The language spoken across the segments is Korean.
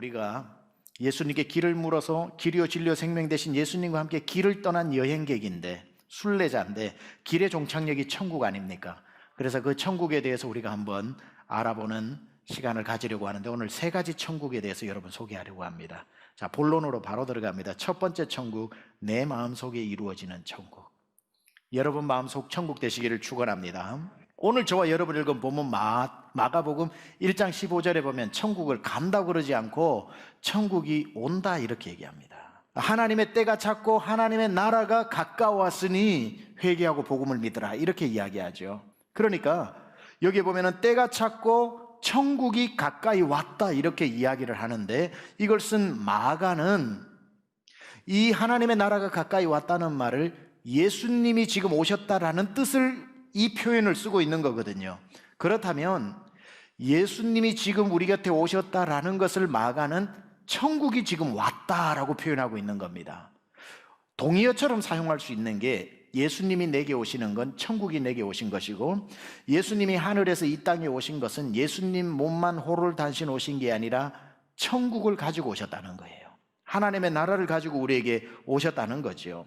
우리가 예수님께 길을 물어서 길이요 진리요 생명 되신 예수님과 함께 길을 떠난 여행객인데, 순례자인데 길의 종착역이 천국 아닙니까? 그래서 그 천국에 대해서 우리가 한번 알아보는 시간을 가지려고 하는데, 오늘 세 가지 천국에 대해서 여러분 소개하려고 합니다. 자, 본론으로 바로 들어갑니다. 첫 번째 천국, 내 마음속에 이루어지는 천국. 여러분 마음속 천국 되시기를 축원합니다. 오늘 저와 여러분 읽은 본문 마가복음 1장 15절에 보면 천국을 간다고 그러지 않고 천국이 온다 이렇게 얘기합니다. 하나님의 때가 찼고 하나님의 나라가 가까웠으니 회개하고 복음을 믿으라 이렇게 이야기하죠. 그러니까 여기에 보면은 때가 찼고 천국이 가까이 왔다 이렇게 이야기를 하는데, 이걸 쓴 마가는 이 하나님의 나라가 가까이 왔다는 말을 예수님이 지금 오셨다라는 뜻을, 이 표현을 쓰고 있는 거거든요. 그렇다면 예수님이 지금 우리 곁에 오셨다라는 것을 마가는 천국이 지금 왔다라고 표현하고 있는 겁니다. 동의어처럼 사용할 수 있는 게, 예수님이 내게 오시는 건 천국이 내게 오신 것이고, 예수님이 하늘에서 이 땅에 오신 것은 예수님 몸만 호를 단신 오신 게 아니라 천국을 가지고 오셨다는 거예요. 하나님의 나라를 가지고 우리에게 오셨다는 거죠.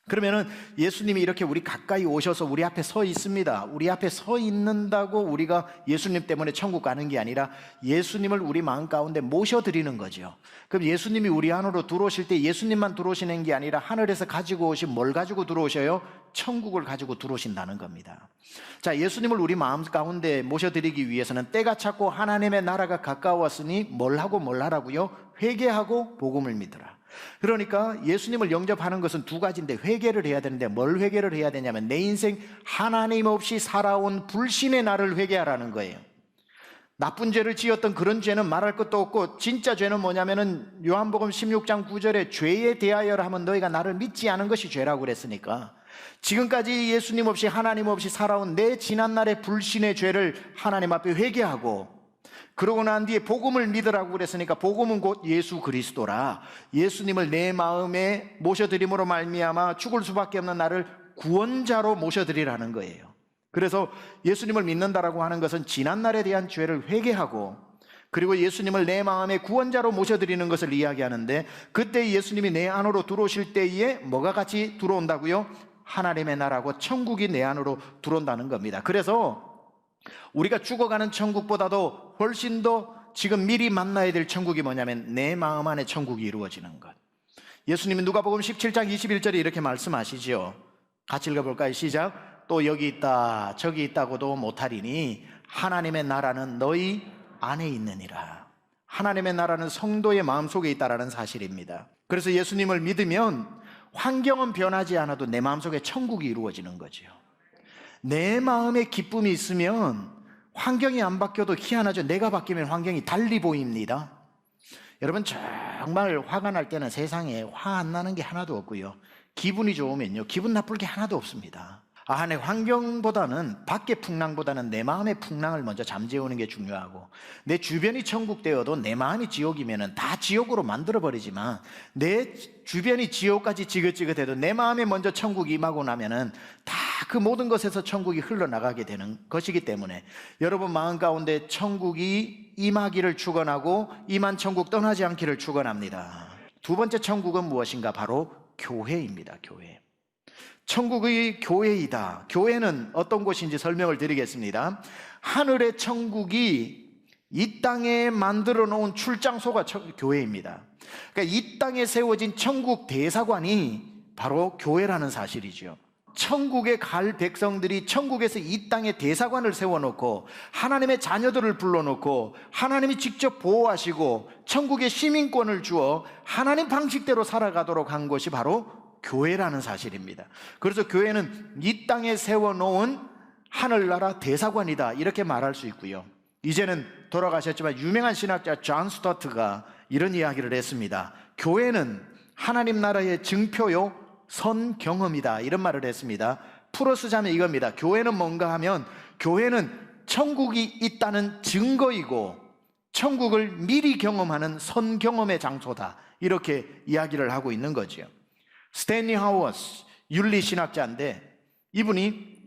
그러면은 예수님이 이렇게 우리 가까이 오셔서 우리 앞에 서 있습니다. 우리 앞에 서 있는다고 우리가 예수님 때문에 천국 가는 게 아니라 예수님을 우리 마음 가운데 모셔드리는 거죠. 그럼 예수님이 우리 안으로 들어오실 때 예수님만 들어오시는 게 아니라 하늘에서 가지고 오신 뭘 가지고 들어오셔요? 천국을 가지고 들어오신다는 겁니다. 자, 예수님을 우리 마음 가운데 모셔드리기 위해서는 때가 찼고 하나님의 나라가 가까웠으니 뭘 하라고요? 회개하고 복음을 믿으라. 그러니까 예수님을 영접하는 것은 두 가지인데, 회개를 해야 되는데 뭘 회개를 해야 되냐면 내 인생 하나님 없이 살아온 불신의 나를 회개하라는 거예요. 나쁜 죄를 지었던 그런 죄는 말할 것도 없고, 진짜 죄는 뭐냐면은 요한복음 16장 9절에 죄에 대하여라 하면 너희가 나를 믿지 않은 것이 죄라고 그랬으니까, 지금까지 예수님 없이 하나님 없이 살아온 내 지난날의 불신의 죄를 하나님 앞에 회개하고, 그러고 난 뒤에 복음을 믿으라고 그랬으니까 복음은 곧 예수 그리스도라, 예수님을 내 마음에 모셔드림으로 말미암아 죽을 수밖에 없는 나를 구원자로 모셔드리라는 거예요. 그래서 예수님을 믿는다라고 하는 것은 지난날에 대한 죄를 회개하고, 그리고 예수님을 내 마음의 구원자로 모셔드리는 것을 이야기하는데, 그때 예수님이 내 안으로 들어오실 때에 뭐가 같이 들어온다고요? 하나님의 나라고 천국이 내 안으로 들어온다는 겁니다. 그래서 우리가 죽어가는 천국보다도 훨씬 더 지금 미리 만나야 될 천국이 뭐냐면 내 마음 안에 천국이 이루어지는 것. 예수님은 누가복음 17장 21절에 이렇게 말씀하시죠. 같이 읽어볼까요? 시작. 또 여기 있다 저기 있다고도 못하리니 하나님의 나라는 너희 안에 있느니라. 하나님의 나라는 성도의 마음속에 있다라는 사실입니다. 그래서 예수님을 믿으면 환경은 변하지 않아도 내 마음속에 천국이 이루어지는 거죠. 내 마음에 기쁨이 있으면 환경이 안 바뀌어도 희한하죠. 내가 바뀌면 환경이 달리 보입니다. 여러분, 정말 화가 날 때는 세상에 화 안 나는 게 하나도 없고요, 기분이 좋으면요 기분 나쁠 게 하나도 없습니다. 내 환경보다는, 밖의 풍랑보다는 내 마음의 풍랑을 먼저 잠재우는 게 중요하고, 내 주변이 천국 되어도 내 마음이 지옥이면 다 지옥으로 만들어버리지만, 내 주변이 지옥까지 지긋지긋해도 내 마음에 먼저 천국이 임하고 나면은 다 그 모든 것에서 천국이 흘러나가게 되는 것이기 때문에 여러분 마음 가운데 천국이 임하기를 축원하고 임한 천국 떠나지 않기를 축원합니다. 두 번째 천국은 무엇인가? 바로 교회입니다. 교회. 천국의 교회이다. 교회는 어떤 곳인지 설명을 드리겠습니다. 하늘의 천국이 이 땅에 만들어 놓은 출장소가 교회입니다. 그러니까 이 땅에 세워진 천국 대사관이 바로 교회라는 사실이죠. 천국에 갈 백성들이 천국에서 이 땅에 대사관을 세워놓고 하나님의 자녀들을 불러놓고 하나님이 직접 보호하시고 천국의 시민권을 주어 하나님 방식대로 살아가도록 한 것이 바로 교회라는 사실입니다. 그래서 교회는 이 땅에 세워놓은 하늘나라 대사관이다 이렇게 말할 수 있고요, 이제는 돌아가셨지만 유명한 신학자 존 스토트가 이런 이야기를 했습니다. 교회는 하나님 나라의 증표요 선 경험이다 이런 말을 했습니다. 풀어 쓰자면 이겁니다. 교회는 뭔가 하면, 교회는 천국이 있다는 증거이고 천국을 미리 경험하는 선 경험의 장소다 이렇게 이야기를 하고 있는 거죠. 스탠리 하워스 윤리신학자인데, 이분이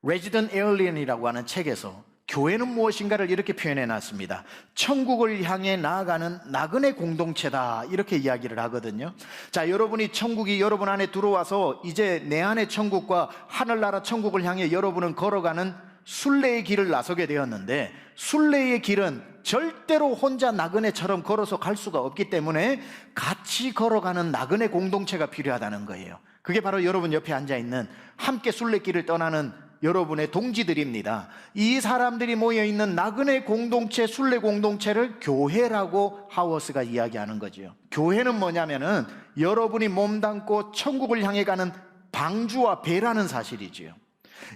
Resident Alien이라고 하는 책에서 교회는 무엇인가를 이렇게 표현해 놨습니다. 천국을 향해 나아가는 나그네 공동체다, 이렇게 이야기를 하거든요. 자, 여러분이 천국이 여러분 안에 들어와서 이제 내 안의 천국과 하늘나라 천국을 향해 여러분은 걸어가는 순례의 길을 나서게 되었는데, 순례의 길은 절대로 혼자 나그네처럼 걸어서 갈 수가 없기 때문에 같이 걸어가는 나그네 공동체가 필요하다는 거예요. 그게 바로 여러분 옆에 앉아있는 함께 순례길을 떠나는 여러분의 동지들입니다. 이 사람들이 모여있는 나그네 공동체, 순례 공동체를 교회라고 하워스가 이야기하는 거죠. 교회는 뭐냐면은 여러분이 몸담고 천국을 향해 가는 방주와 배라는 사실이지요.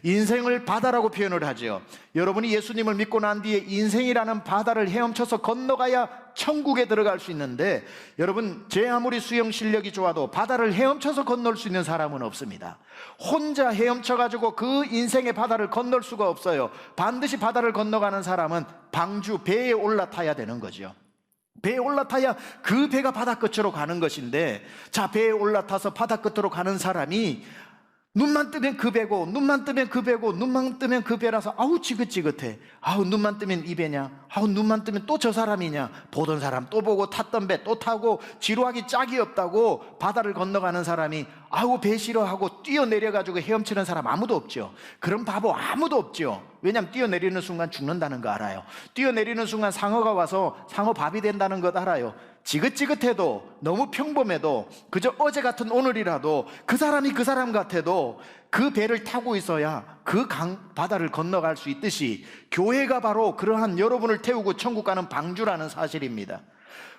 인생을 바다라고 표현을 하죠. 여러분이 예수님을 믿고 난 뒤에 인생이라는 바다를 헤엄쳐서 건너가야 천국에 들어갈 수 있는데, 여러분, 제 아무리 수영 실력이 좋아도 바다를 헤엄쳐서 건널 수 있는 사람은 없습니다. 혼자 헤엄쳐가지고 그 인생의 바다를 건널 수가 없어요. 반드시 바다를 건너가는 사람은 방주, 배에 올라타야 되는 거죠. 배에 올라타야 그 배가 바다 끝으로 가는 것인데, 자, 배에 올라타서 바다 끝으로 가는 사람이 눈만 뜨면 그 배고, 눈만 뜨면 그 배고, 눈만 뜨면 그 배라서 아우 지긋지긋해. 아우 눈만 뜨면 이 배냐, 아우 눈만 뜨면 또 저 사람이냐, 보던 사람 또 보고 탔던 배 또 타고 지루하기 짝이 없다고 바다를 건너가는 사람이 아우 배 싫어하고 뛰어내려가지고 헤엄치는 사람 아무도 없죠. 그런 바보 아무도 없죠. 왜냐하면 뛰어내리는 순간 죽는다는 거 알아요. 뛰어내리는 순간 상어가 와서 상어 밥이 된다는 것 알아요. 지긋지긋해도, 너무 평범해도, 그저 어제 같은 오늘이라도 그 사람이 그 사람 같아도 그 배를 타고 있어야 그 바다를 건너갈 수 있듯이, 교회가 바로 그러한 여러분을 태우고 천국 가는 방주라는 사실입니다.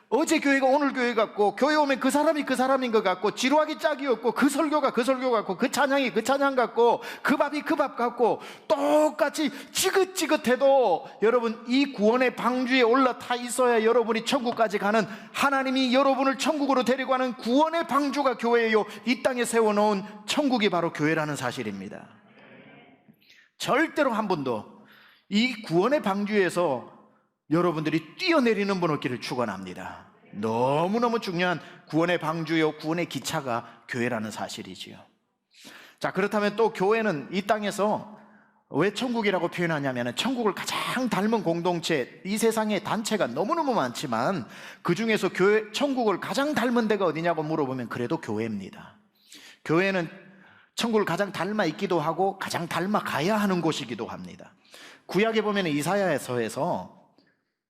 어제 교회가 오늘 교회 같고, 교회 오면 그 사람이 그 사람인 것 같고, 지루하기 짝이 없고, 그 설교가 그 설교 같고, 그 찬양이 그 찬양 같고, 그 밥이 그 밥 같고, 똑같이 지긋지긋해도 여러분 이 구원의 방주에 올라타 있어야 여러분이 천국까지 가는, 하나님이 여러분을 천국으로 데리고 가는 구원의 방주가 교회예요. 이 땅에 세워놓은 천국이 바로 교회라는 사실입니다. 절대로 한 번도 이 구원의 방주에서 여러분들이 뛰어내리는 분 없기를 축원합니다. 너무너무 중요한 구원의 방주요, 구원의 기차가 교회라는 사실이지요. 자, 그렇다면 또 교회는 이 땅에서 왜 천국이라고 표현하냐면, 천국을 가장 닮은 공동체, 이 세상에 단체가 너무너무 많지만 그 중에서 교회, 천국을 가장 닮은 데가 어디냐고 물어보면 그래도 교회입니다. 교회는 천국을 가장 닮아 있기도 하고 가장 닮아 가야 하는 곳이기도 합니다. 구약에 보면 이사야서에서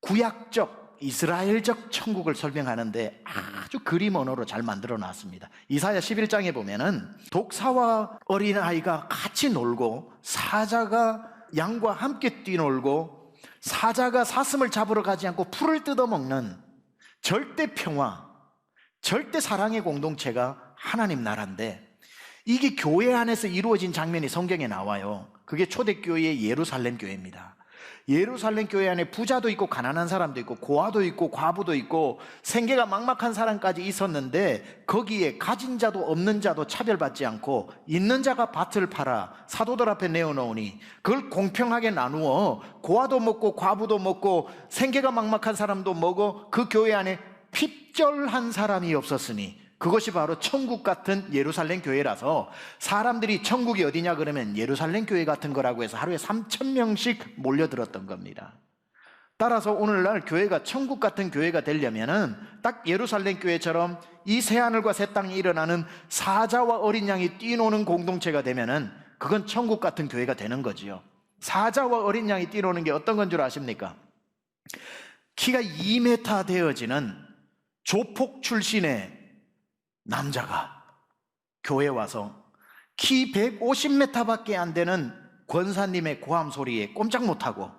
구약적 이스라엘적 천국을 설명하는데 아주 그림 언어로 잘 만들어 놨습니다. 이사야 11장에 보면은 독사와 어린아이가 같이 놀고, 사자가 양과 함께 뛰놀고, 사자가 사슴을 잡으러 가지 않고 풀을 뜯어먹는 절대 평화, 절대 사랑의 공동체가 하나님 나라인데, 이게 교회 안에서 이루어진 장면이 성경에 나와요. 그게 초대교회의 예루살렘 교회입니다. 예루살렘 교회 안에 부자도 있고 가난한 사람도 있고 고아도 있고 과부도 있고 생계가 막막한 사람까지 있었는데, 거기에 가진 자도 없는 자도 차별받지 않고 있는 자가 밭을 팔아 사도들 앞에 내어놓으니 그걸 공평하게 나누어 고아도 먹고 과부도 먹고 생계가 막막한 사람도 먹어 그 교회 안에 핍절한 사람이 없었으니 그것이 바로 천국 같은 예루살렘 교회라서, 사람들이 천국이 어디냐 그러면 예루살렘 교회 같은 거라고 해서 하루에 3,000명씩 몰려들었던 겁니다. 따라서 오늘날 교회가 천국 같은 교회가 되려면은 딱 예루살렘 교회처럼 이 새하늘과 새 땅에 일어나는 사자와 어린 양이 뛰노는 공동체가 되면은 그건 천국 같은 교회가 되는 거지요. 사자와 어린 양이 뛰노는 게 어떤 건 줄 아십니까? 키가 2m 되어지는 조폭 출신의 남자가 교회에 와서 키 150m밖에 안 되는 권사님의 고함 소리에 꼼짝 못하고,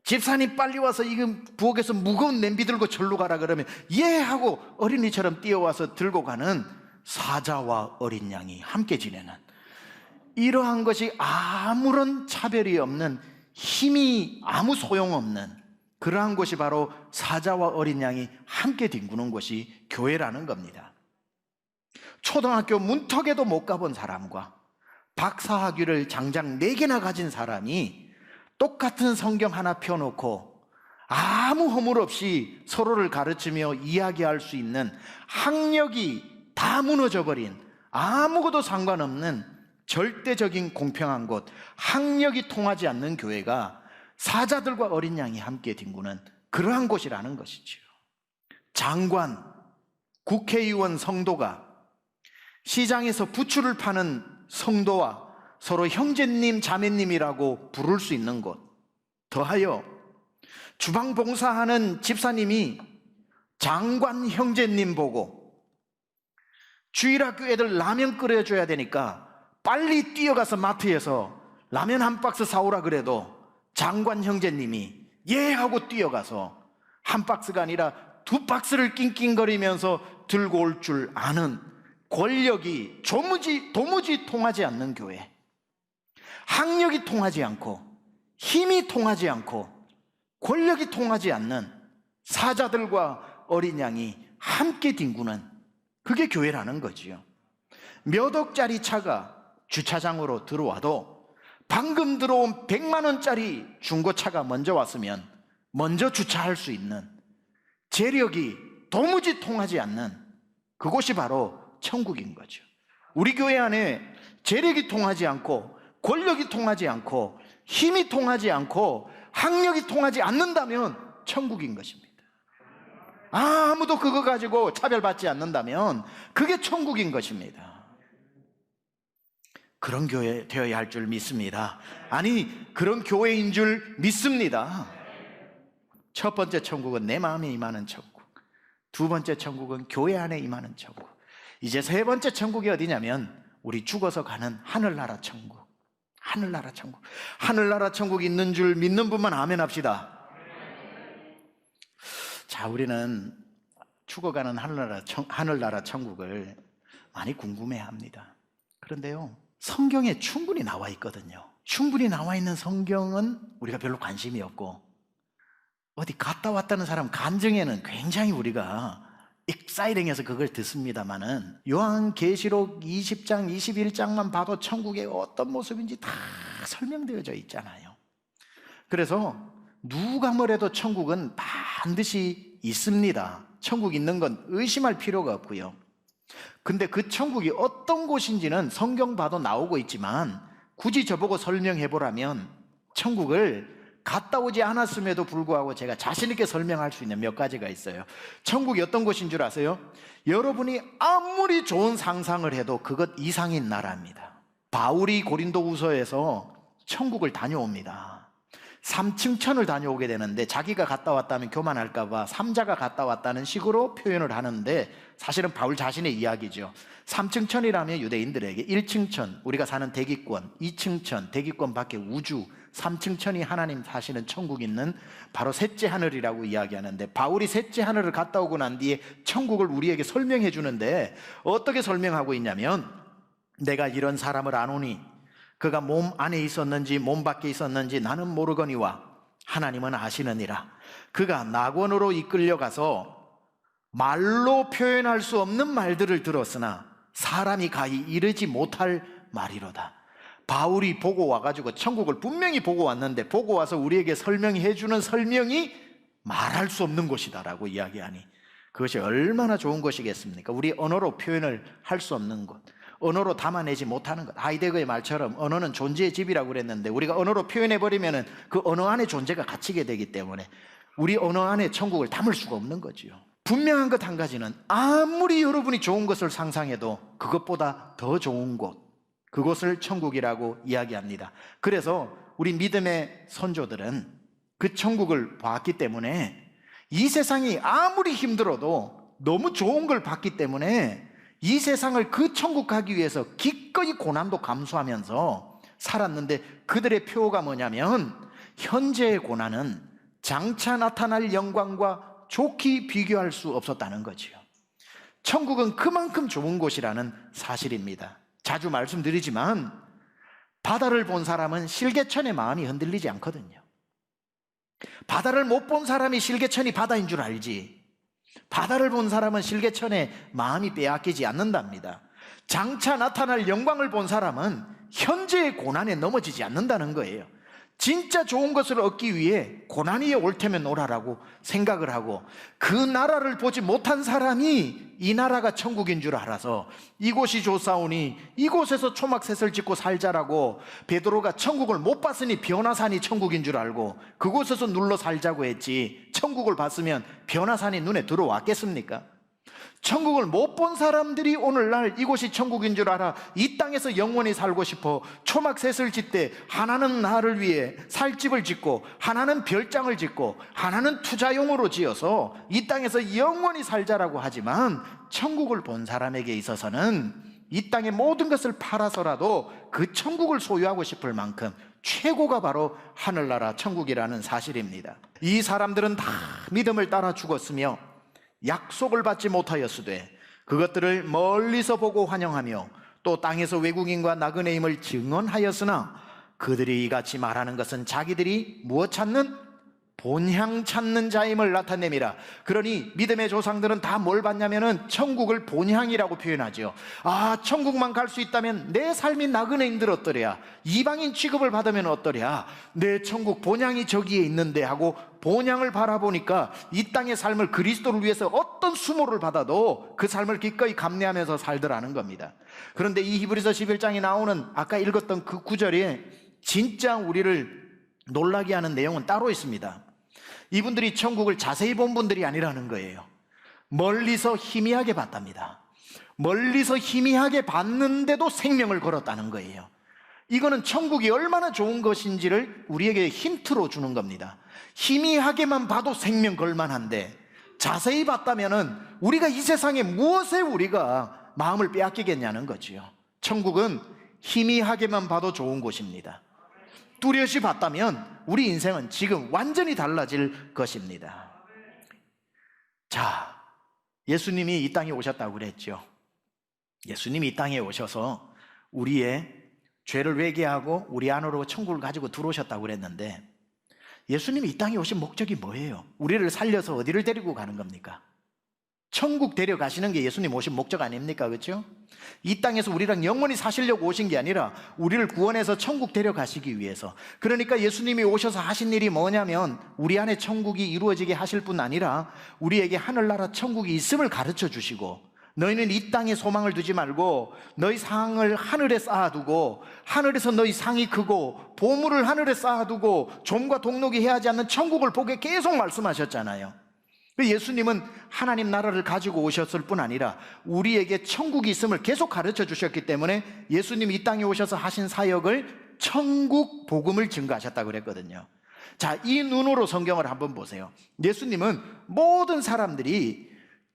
집사님 빨리 와서 이거 부엌에서 무거운 냄비 들고 절로 가라 그러면 예 하고 어린이처럼 뛰어와서 들고 가는 사자와 어린 양이 함께 지내는, 이러한 것이 아무런 차별이 없는, 힘이 아무 소용없는 그러한 곳이 바로 사자와 어린 양이 함께 뒹구는 곳이 교회라는 겁니다. 초등학교 문턱에도 못 가본 사람과 박사학위를 장장 4개나 가진 사람이 똑같은 성경 하나 펴놓고 아무 허물 없이 서로를 가르치며 이야기할 수 있는, 학력이 다 무너져버린, 아무것도 상관없는 절대적인 공평한 곳, 학력이 통하지 않는 교회가 사자들과 어린 양이 함께 뒹구는 그러한 곳이라는 것이지요. 장관, 국회의원 성도가 시장에서 부추를 파는 성도와 서로 형제님, 자매님이라고 부를 수 있는 곳, 더하여 주방 봉사하는 집사님이 장관 형제님 보고 주일학교 애들 라면 끓여줘야 되니까 빨리 뛰어가서 마트에서 라면 한 박스 사오라 그래도 장관 형제님이 예 하고 뛰어가서 한 박스가 아니라 2박스를 낑낑거리면서 들고 올 줄 아는 권력이 도무지 통하지 않는 교회, 학력이 통하지 않고 힘이 통하지 않고 권력이 통하지 않는 사자들과 어린 양이 함께 뒹구는 그게 교회라는 거지요. 몇 억짜리 차가 주차장으로 들어와도 방금 들어온 100만 원짜리 중고차가 먼저 왔으면 먼저 주차할 수 있는 재력이 도무지 통하지 않는 그곳이 바로 천국인 거죠. 우리 교회 안에 재력이 통하지 않고 권력이 통하지 않고 힘이 통하지 않고 학력이 통하지 않는다면 천국인 것입니다. 아무도 그거 가지고 차별받지 않는다면 그게 천국인 것입니다. 그런 교회 되어야 할 줄 믿습니다. 아니, 그런 교회인 줄 믿습니다. 첫 번째 천국은 내 마음에 임하는 천국, 두 번째 천국은 교회 안에 임하는 천국, 이제 세 번째 천국이 어디냐면 우리 죽어서 가는 하늘나라 천국. 하늘나라 천국. 하늘나라 천국이 있는 줄 믿는 분만 아멘 합시다. 자, 우리는 죽어가는 하늘나라 천국을 많이 궁금해합니다. 그런데요, 성경에 충분히 나와 있거든요. 충분히 나와 있는 성경은 우리가 별로 관심이 없고, 어디 갔다 왔다는 사람 간증에는 굉장히 우리가 익사이링해서 그걸 듣습니다만은 요한계시록 20장, 21장만 봐도 천국의 어떤 모습인지 다 설명되어져 있잖아요. 그래서 누가 뭐래도 천국은 반드시 있습니다. 천국 있는 건 의심할 필요가 없고요. 근데 그 천국이 어떤 곳인지는 성경 봐도 나오고 있지만 굳이 저보고 설명해 보라면 천국을 갔다 오지 않았음에도 불구하고 제가 자신 있게 설명할 수 있는 몇 가지가 있어요. 천국이 어떤 곳인 줄 아세요? 여러분이 아무리 좋은 상상을 해도 그것 이상인 나라입니다. 바울이 고린도후서에서 천국을 다녀옵니다. 3층 천을 다녀오게 되는데 자기가 갔다 왔다면 교만할까 봐 삼자가 갔다 왔다는 식으로 표현을 하는데 사실은 바울 자신의 이야기죠. 3층 천이라면 유대인들에게 1층 천, 우리가 사는 대기권, 2층 천, 대기권 밖에 우주, 3층 천이 하나님 사시는 천국이 있는 바로 셋째 하늘이라고 이야기하는데, 바울이 셋째 하늘을 갔다 오고 난 뒤에 천국을 우리에게 설명해 주는데 어떻게 설명하고 있냐면, 내가 이런 사람을 아노니 그가 몸 안에 있었는지 몸 밖에 있었는지 나는 모르거니와 하나님은 아시느니라. 그가 낙원으로 이끌려가서 말로 표현할 수 없는 말들을 들었으나 사람이 가히 이르지 못할 말이로다. 바울이 보고 와가지고 천국을 분명히 보고 왔는데 보고 와서 우리에게 설명해 주는 설명이 말할 수 없는 곳이다라고 이야기하니 그것이 얼마나 좋은 것이겠습니까? 우리 언어로 표현을 할 수 없는 곳, 언어로 담아내지 못하는 것. 하이데거의 말처럼 언어는 존재의 집이라고 그랬는데 우리가 언어로 표현해버리면 그 언어 안에 존재가 갇히게 되기 때문에 우리 언어 안에 천국을 담을 수가 없는 거지요. 분명한 것 한 가지는 아무리 여러분이 좋은 것을 상상해도 그것보다 더 좋은 곳, 그곳을 천국이라고 이야기합니다. 그래서 우리 믿음의 선조들은 그 천국을 봤기 때문에 이 세상이 아무리 힘들어도 너무 좋은 걸 봤기 때문에 이 세상을 그 천국 가기 위해서 기꺼이 고난도 감수하면서 살았는데 그들의 표가 뭐냐면 현재의 고난은 장차 나타날 영광과 좋게 비교할 수 없었다는 거지요. 천국은 그만큼 좋은 곳이라는 사실입니다. 자주 말씀드리지만 바다를 본 사람은 실개천의 마음이 흔들리지 않거든요. 바다를 못 본 사람이 실개천이 바다인 줄 알지, 바다를 본 사람은 실개천의 마음이 빼앗기지 않는답니다. 장차 나타날 영광을 본 사람은 현재의 고난에 넘어지지 않는다는 거예요. 진짜 좋은 것을 얻기 위해 고난이 올 테면 오라라고 생각을 하고, 그 나라를 보지 못한 사람이 이 나라가 천국인 줄 알아서 이곳이 좋사오니 이곳에서 초막셋을 짓고 살자라고, 베드로가 천국을 못 봤으니 변화산이 천국인 줄 알고 그곳에서 눌러 살자고 했지, 천국을 봤으면 변화산이 눈에 들어왔겠습니까? 천국을 못 본 사람들이 오늘날 이곳이 천국인 줄 알아 이 땅에서 영원히 살고 싶어 초막셋을 짓되, 하나는 나를 위해 살집을 짓고 하나는 별장을 짓고 하나는 투자용으로 지어서 이 땅에서 영원히 살자라고 하지만, 천국을 본 사람에게 있어서는 이 땅의 모든 것을 팔아서라도 그 천국을 소유하고 싶을 만큼 최고가 바로 하늘나라 천국이라는 사실입니다. 이 사람들은 다 믿음을 따라 죽었으며 약속을 받지 못하였으되 그것들을 멀리서 보고 환영하며 또 땅에서 외국인과 나그네임을 증언하였으나, 그들이 이같이 말하는 것은 자기들이 무엇 찾는? 본향 찾는 자임을 나타내미라. 그러니 믿음의 조상들은 다 뭘 받냐면은 천국을 본향이라고 표현하죠. 아, 천국만 갈 수 있다면 내 삶이 나그네인들 어떠랴, 이방인 취급을 받으면 어떠랴, 내 천국 본향이 저기에 있는데 하고 본향을 바라보니까 이 땅의 삶을 그리스도를 위해서 어떤 수모를 받아도 그 삶을 기꺼이 감내하면서 살더라는 겁니다. 그런데 이 히브리서 11장에 나오는 아까 읽었던 그 구절에 진짜 우리를 놀라게 하는 내용은 따로 있습니다. 이분들이 천국을 자세히 본 분들이 아니라는 거예요. 멀리서 희미하게 봤답니다. 멀리서 희미하게 봤는데도 생명을 걸었다는 거예요. 이거는 천국이 얼마나 좋은 것인지를 우리에게 힌트로 주는 겁니다. 희미하게만 봐도 생명 걸만한데 자세히 봤다면은 우리가 이 세상에 무엇에 우리가 마음을 빼앗기겠냐는 거지요. 천국은 희미하게만 봐도 좋은 곳입니다. 뚜렷이 봤다면 우리 인생은 지금 완전히 달라질 것입니다. 자, 예수님이 이 땅에 오셨다고 그랬죠. 예수님이 이 땅에 오셔서 우리의 죄를 회개하고 우리 안으로 천국을 가지고 들어오셨다고 그랬는데, 예수님이 이 땅에 오신 목적이 뭐예요? 우리를 살려서 어디를 데리고 가는 겁니까? 천국 데려가시는 게 예수님 오신 목적 아닙니까? 그렇죠? 이 땅에서 우리랑 영원히 사시려고 오신 게 아니라 우리를 구원해서 천국 데려가시기 위해서. 그러니까 예수님이 오셔서 하신 일이 뭐냐면 우리 안에 천국이 이루어지게 하실 뿐 아니라 우리에게 하늘나라 천국이 있음을 가르쳐 주시고, 너희는 이 땅에 소망을 두지 말고 너희 상을 하늘에 쌓아두고, 하늘에서 너희 상이 크고 보물을 하늘에 쌓아두고 좀과 동록이 해하지 않는 천국을 보게 계속 말씀하셨잖아요. 예수님은 하나님 나라를 가지고 오셨을 뿐 아니라 우리에게 천국이 있음을 계속 가르쳐 주셨기 때문에 예수님이 이 땅에 오셔서 하신 사역을 천국 복음을 증거하셨다고 그랬거든요. 자, 이 눈으로 성경을 한번 보세요. 예수님은 모든 사람들이,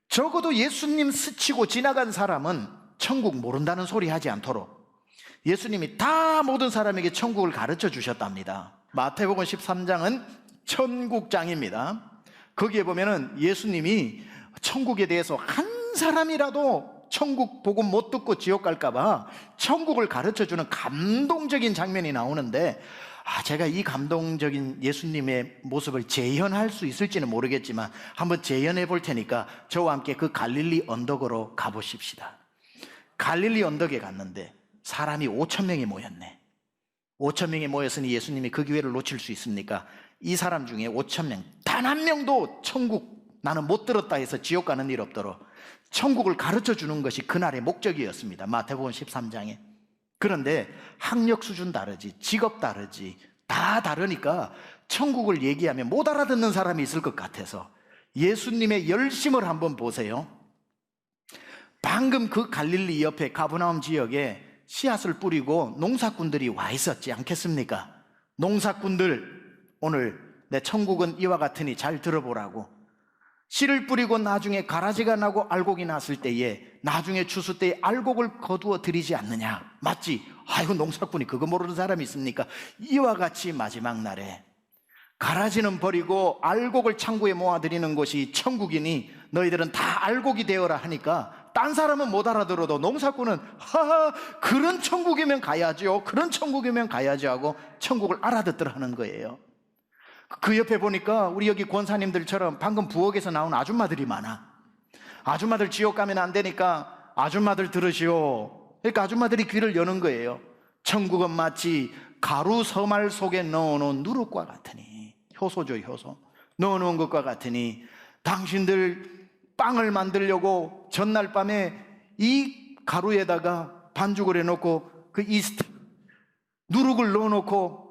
적어도 예수님 스치고 지나간 사람은 천국 모른다는 소리 하지 않도록 예수님이 다 모든 사람에게 천국을 가르쳐 주셨답니다. 마태복음 13장은 천국장입니다. 거기에 보면은 예수님이 천국에 대해서 한 사람이라도 천국 복음 못 듣고 지옥 갈까봐 천국을 가르쳐주는 감동적인 장면이 나오는데, 제가 이 감동적인 예수님의 모습을 재현할 수 있을지는 모르겠지만 한번 재현해 볼 테니까 저와 함께 그 갈릴리 언덕으로 가보십시다. 갈릴리 언덕에 갔는데 사람이 5,000명이 모였네. 5,000명이 모였으니 예수님이 그 기회를 놓칠 수 있습니까? 이 사람 중에 5,000명 단 한 명도 천국 나는 못 들었다 해서 지옥 가는 일 없도록 천국을 가르쳐 주는 것이 그날의 목적이었습니다. 마태복음 13장에. 그런데 학력 수준 다르지, 직업 다르지, 다 다르니까 천국을 얘기하면 못 알아듣는 사람이 있을 것 같아서 예수님의 열심을 한번 보세요. 방금 그 갈릴리 옆에 가버나움 지역에 씨앗을 뿌리고 농사꾼들이 와 있었지 않겠습니까? 농사꾼들, 오늘 내 천국은 이와 같으니 잘 들어보라고. 씨를 뿌리고 나중에 가라지가 나고 알곡이 났을 때에 나중에 추수 때에 알곡을 거두어 드리지 않느냐. 맞지? 아이고, 농사꾼이 그거 모르는 사람이 있습니까? 이와 같이 마지막 날에 가라지는 버리고 알곡을 창고에 모아드리는 것이 천국이니 너희들은 다 알곡이 되어라 하니까 딴 사람은 못 알아들어도 농사꾼은 하하, 그런 천국이면 가야죠, 그런 천국이면 가야죠 하고 천국을 알아듣더라는 거예요. 그 옆에 보니까 우리 여기 권사님들처럼 방금 부엌에서 나온 아줌마들이 많아. 아줌마들 지옥 가면 안 되니까 아줌마들 들으시오. 그러니까 아줌마들이 귀를 여는 거예요. 천국은 마치 가루 서말 속에 넣어놓은 누룩과 같으니, 효소죠, 효소. 넣어놓은 것과 같으니, 당신들 빵을 만들려고 전날 밤에 이 가루에다가 반죽을 해놓고 그 이스트 누룩을 넣어놓고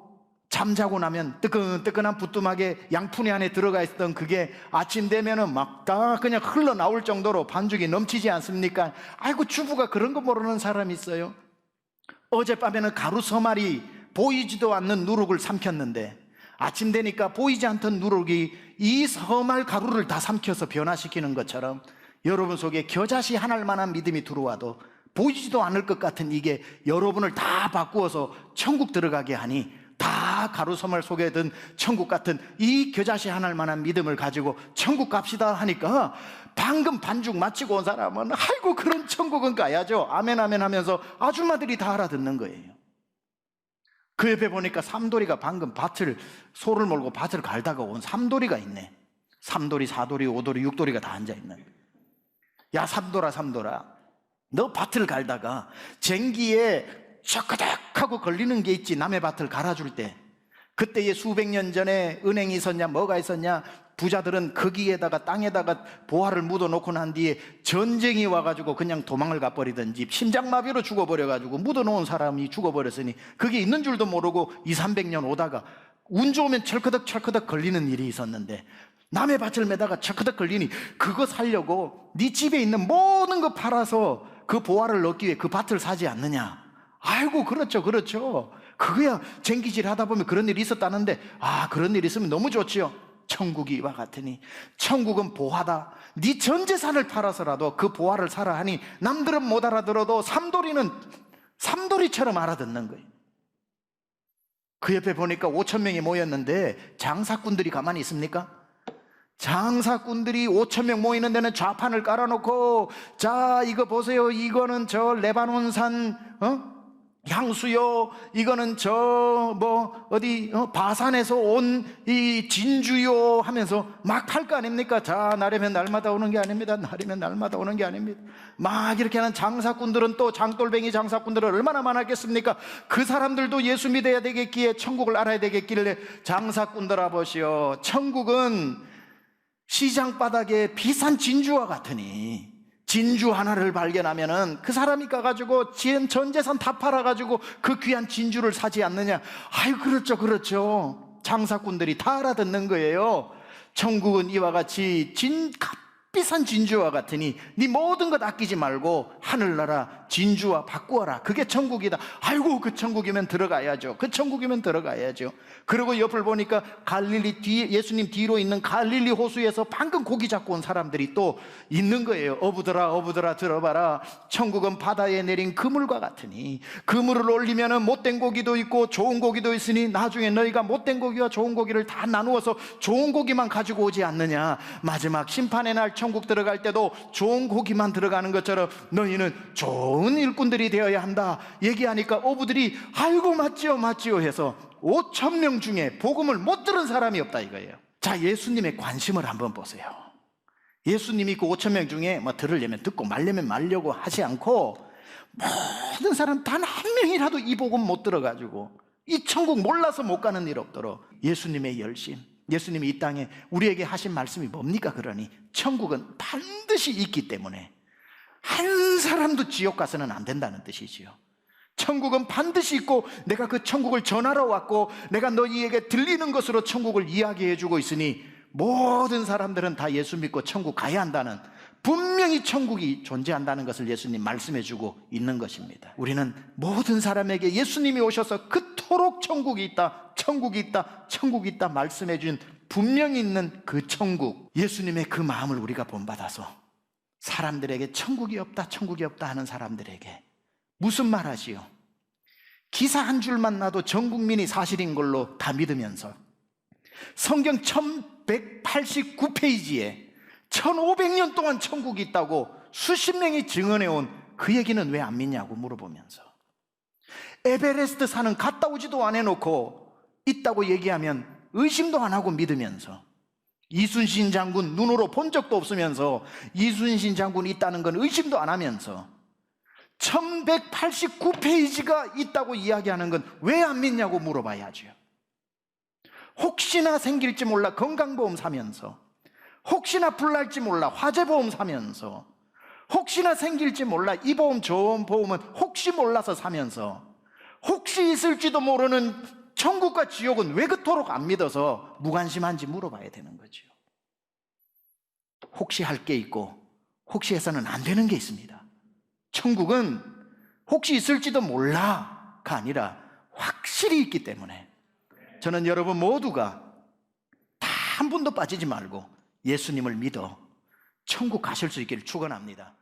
잠자고 나면 뜨끈뜨끈한 부뚜막에 양푼이 안에 들어가 있었던 그게 아침 되면은 막 다 그냥 흘러나올 정도로 반죽이 넘치지 않습니까? 아이고, 주부가 그런 거 모르는 사람이 있어요. 어젯밤에는 가루 서말이 보이지도 않는 누룩을 삼켰는데 아침 되니까 보이지 않던 누룩이 이 서말 가루를 다 삼켜서 변화시키는 것처럼 여러분 속에 겨자씨 한 알만한 믿음이 들어와도 보이지도 않을 것 같은 이게 여러분을 다 바꾸어서 천국 들어가게 하니, 다 가루 서말 속에 든 천국 같은 이 겨자씨 한 알만한 믿음을 가지고 천국 갑시다 하니까 방금 반죽 마치고 온 사람은 아이고, 그런 천국은 가야죠, 아멘 아멘 하면서 아줌마들이 다 알아듣는 거예요. 그 옆에 보니까 삼돌이가 방금 소를 몰고 밭을 갈다가 온 삼돌이가 있네. 삼돌이, 사돌이, 오돌이, 육돌이가 다 앉아있는. 야, 삼돌아, 너 밭을 갈다가 쟁기에 셔커덕하고 걸리는 게 있지, 남의 밭을 갈아줄 때. 그때에 수백 년 전에 은행이 있었냐, 뭐가 있었냐, 부자들은 거기에다가 땅에다가 보화를 묻어놓고 난 뒤에 전쟁이 와가지고 그냥 도망을 가버리든지 심장마비로 죽어버려가지고 묻어놓은 사람이 죽어버렸으니 그게 있는 줄도 모르고 200~300년 오다가 운 좋으면 철커덕 걸리는 일이 있었는데, 남의 밭을 매다가 철커덕 걸리니 그거 살려고 네 집에 있는 모든 거 팔아서 그 보화를 얻기 위해 그 밭을 사지 않느냐. 아이고, 그렇죠. 그거야 쟁기질 하다 보면 그런 일이 있었다는데, 그런 일이 있으면 너무 좋지요. 천국이 이와 같으니, 천국은 보화다. 네 전 재산을 팔아서라도 그 보화를 사라 하니 남들은 못 알아들어도 삼돌이는 삼돌이처럼 알아듣는 거예요. 그 옆에 보니까 5,000명이 모였는데 장사꾼들이 가만히 있습니까? 장사꾼들이 5,000명 모이는 데는 좌판을 깔아놓고, 자, 이거 보세요, 이거는 저 레바논산 향수요, 이거는 바산에서 온 이 진주요 하면서 막 팔 거 아닙니까? 자, 날이면 날마다 오는 게 아닙니다. 막 이렇게 하는 장사꾼들은, 또 장돌뱅이 장사꾼들은 얼마나 많았겠습니까? 그 사람들도 예수 믿어야 되겠기에, 천국을 알아야 되겠길래, 장사꾼들아 보시오, 천국은 시장 바닥에 비싼 진주와 같으니, 진주 하나를 발견하면은 그 사람이 가가지고 전 재산 다 팔아가지고 그 귀한 진주를 사지 않느냐. 아유, 그렇죠. 장사꾼들이 다 알아듣는 거예요. 천국은 이와 같이 값비싼 진주와 같으니 네 모든 것 아끼지 말고 하늘나라 진주와 바꾸어라. 그게 천국이다. 아이고, 그 천국이면 들어가야죠. 그리고 옆을 보니까 갈릴리 뒤에, 예수님 뒤로 있는 갈릴리 호수에서 방금 고기 잡고 온 사람들이 또 있는 거예요. 어부들아 들어봐라. 천국은 바다에 내린 그물과 같으니, 그물을 올리면은 못된 고기도 있고 좋은 고기도 있으니 나중에 너희가 못된 고기와 좋은 고기를 다 나누어서 좋은 고기만 가지고 오지 않느냐. 마지막 심판의 날 천국 들어갈 때도 좋은 고기만 들어가는 것처럼 너희는 좋은 일꾼들이 되어야 한다 얘기하니까 어부들이 아이고, 맞지요 해서 5,000명 중에 복음을 못 들은 사람이 없다 이거예요. 자, 예수님의 관심을 한번 보세요. 예수님이 그 5,000명 중에 들으려면 듣고 말려면 말려고 하지 않고, 모든 사람 단 한 명이라도 이 복음 못 들어가지고 이 천국 몰라서 못 가는 일 없도록 예수님의 열심, 예수님이 이 땅에 우리에게 하신 말씀이 뭡니까? 그러니 천국은 반드시 있기 때문에 한 사람도 지옥 가서는 안 된다는 뜻이지요. 천국은 반드시 있고, 내가 그 천국을 전하러 왔고, 내가 너희에게 들리는 것으로 천국을 이야기해 주고 있으니 모든 사람들은 다 예수 믿고 천국 가야 한다는, 분명히 천국이 존재한다는 것을 예수님 말씀해 주고 있는 것입니다. 우리는 모든 사람에게 예수님이 오셔서 그토록 천국이 있다 말씀해 준 분명히 있는 그 천국, 예수님의 그 마음을 우리가 본받아서 사람들에게 천국이 없다 하는 사람들에게 무슨 말 하지요? 기사 한 줄만 나도 전 국민이 사실인 걸로 다 믿으면서 성경 1189페이지에 1500년 동안 천국이 있다고 수십 명이 증언해온 그 얘기는 왜 안 믿냐고 물어보면서, 에베레스트 산은 갔다 오지도 안 해놓고 있다고 얘기하면 의심도 안 하고 믿으면서, 이순신 장군 눈으로 본 적도 없으면서 이순신 장군이 있다는 건 의심도 안 하면서, 1189페이지가 있다고 이야기하는 건 왜 안 믿냐고 물어봐야죠. 혹시나 생길지 몰라 건강보험 사면서, 혹시나 불날지 몰라 화재보험 사면서, 혹시나 생길지 몰라 이 보험 저 보험은 혹시 몰라서 사면서, 혹시 있을지도 모르는 천국과 지옥은 왜 그토록 안 믿어서 무관심한지 물어봐야 되는 거죠. 혹시 할 게 있고 혹시 해서는 안 되는 게 있습니다. 천국은 혹시 있을지도 몰라가 아니라 확실히 있기 때문에 저는 여러분 모두가 다 한 분도 빠지지 말고 예수님을 믿어 천국 가실 수 있기를 축원합니다.